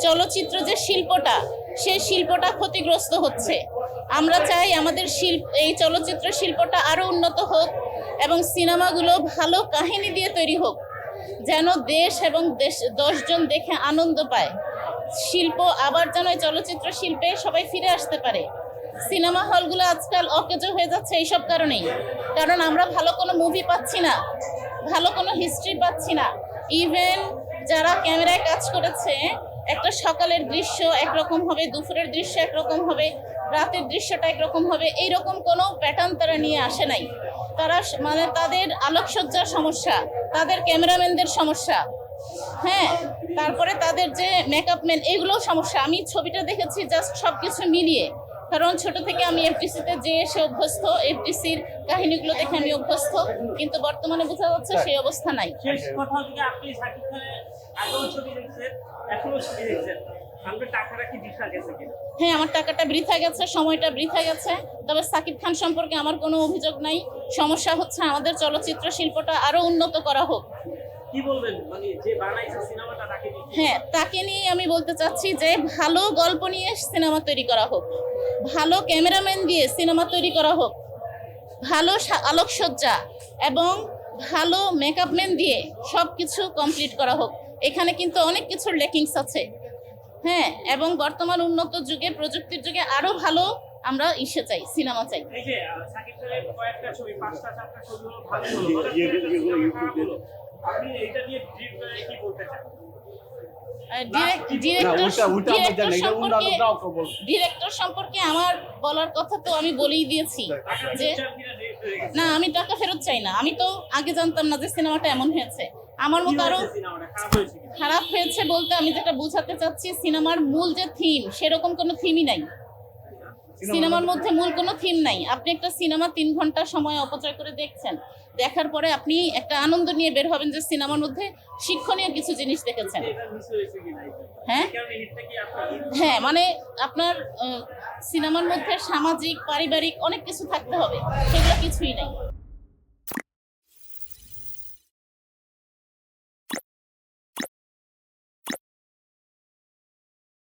চলচ্চিত্র যে শিল্পটা, সেই শিল্পটা ক্ষতিগ্রস্ত হচ্ছে। আমরা চাই আমাদের এই চলচ্চিত্র শিল্পটা আরো উন্নত হোক এবং সিনেমাগুলো ভালো কাহিনী দিয়ে তৈরি হোক, যেন দেশ এবং দশজন দেখে আনন্দ পায়। শিল্প আবার যেন এই চলচ্চিত্র শিল্পে সবাই ফিরে আসতে পারে। সিনেমা হলগুলো আজকাল অকেজো হয়ে যাচ্ছে এইসব কারণেই, কারণ আমরা ভালো কোনো মুভি পাচ্ছি না, ভালো কোনো হিস্ট্রি পাচ্ছি না। ইভেন যারা ক্যামেরায় কাজ করেছে, একটা সকালের দৃশ্য একরকম হবে, দুপুরের দৃশ্য একরকম হবে, রাতের দৃশ্যটা একরকম হবে, এইরকম কোনো প্যাটার্ন তারা নিয়ে আসে নাই। তারা মানে তাদের আলোকসজ্জার সমস্যা, তাদের ক্যামেরাম্যানদের সমস্যা, হ্যাঁ, তারপরে তাদের যে মেকআপ ম্যান, এগুলোও সমস্যা। আমি ছবিটা দেখেছি জাস্ট সবকিছু মিলিয়ে, কারণ ছোট থেকে আমি এফটিসিতে যে এসে অভ্যস্ত, এফটিসির কাহিনীগুলো দেখে আমি অভ্যস্ত, কিন্তু বর্তমানে বোঝা যাচ্ছে সেই অবস্থা নাই। শেষ কথা হচ্ছে আপনি শাকিব খানের আগেও ছবি দেখছেন, এখনো ছবি দেখছেন, আপনার টাকাটা কি বৃথা গেছে কিনা? হ্যাঁ, আমার টাকাটা বৃথা গেছে, সময়টা বৃথা গেছে। তবে শাকিব খান সম্পর্কে আমার কোনো অভিযোগ নাই। সমস্যা হচ্ছে আমাদের চলচ্চিত্র শিল্পটা আরো উন্নত করা হোক। কি বলবেন, মানে যে বানাইছে সিনেমাটা তাকে? হ্যাঁ, তাকে নিয়ে আমি বলতে চাচ্ছি যে ভালো গল্প নিয়ে সিনেমা তৈরি করা হোক, ভালো ক্যামেরাম্যান দিয়ে সিনেমা তৈরি করা হোক, ভালো আলোকসজ্জা এবং ভালো মেকআপম্যান দিয়ে সব কিছু কমপ্লিট করা হোক। এখানে কিন্তু অনেক কিছুর লেকিংস আছে, হ্যাঁ, এবং বর্তমান উন্নত যুগে, প্রযুক্তির যুগে আরো ভালো আমরা চাই, সিনেমা চাই। এই যে শাকিব খানের কয়েকটা ছবি, 5টা 4টা ছবি ভালো হলো, আপনি এটা নিয়ে কি বলতে চান? ডিরেক্টর সম্পর্কে আমার বলার কথা তো আমি বলেই দিয়েছি যে না, আমি টাকা ফেরত চাই না। আমি তো আগে জানতাম না যে সিনেমাটা এমন হয়েছে। আমার মতো আরো খারাপ হয়েছে বলতে আমি যেটা বোঝাতে চাচ্ছি, সিনেমার মূল যে থিম, সেরকম কোনো থিমই নাই। সিনেমার মধ্যে মূল কোনো থিম নাই। আপনি একটা সিনেমা 3 ঘন্টা সময় অপচয় করে দেখছেন, দেখার পরে আপনি একটা আনন্দ নিয়ে বের হবেন যে সিনেমার মধ্যে শিক্ষণীয় কিছু জিনিস দেখেছেন। হ্যাঁ হ্যাঁ, মানে আপনার সিনেমার মধ্যে সামাজিক, পারিবারিক অনেক কিছু থাকতে হবে, সেগুলো কিছুই নাই।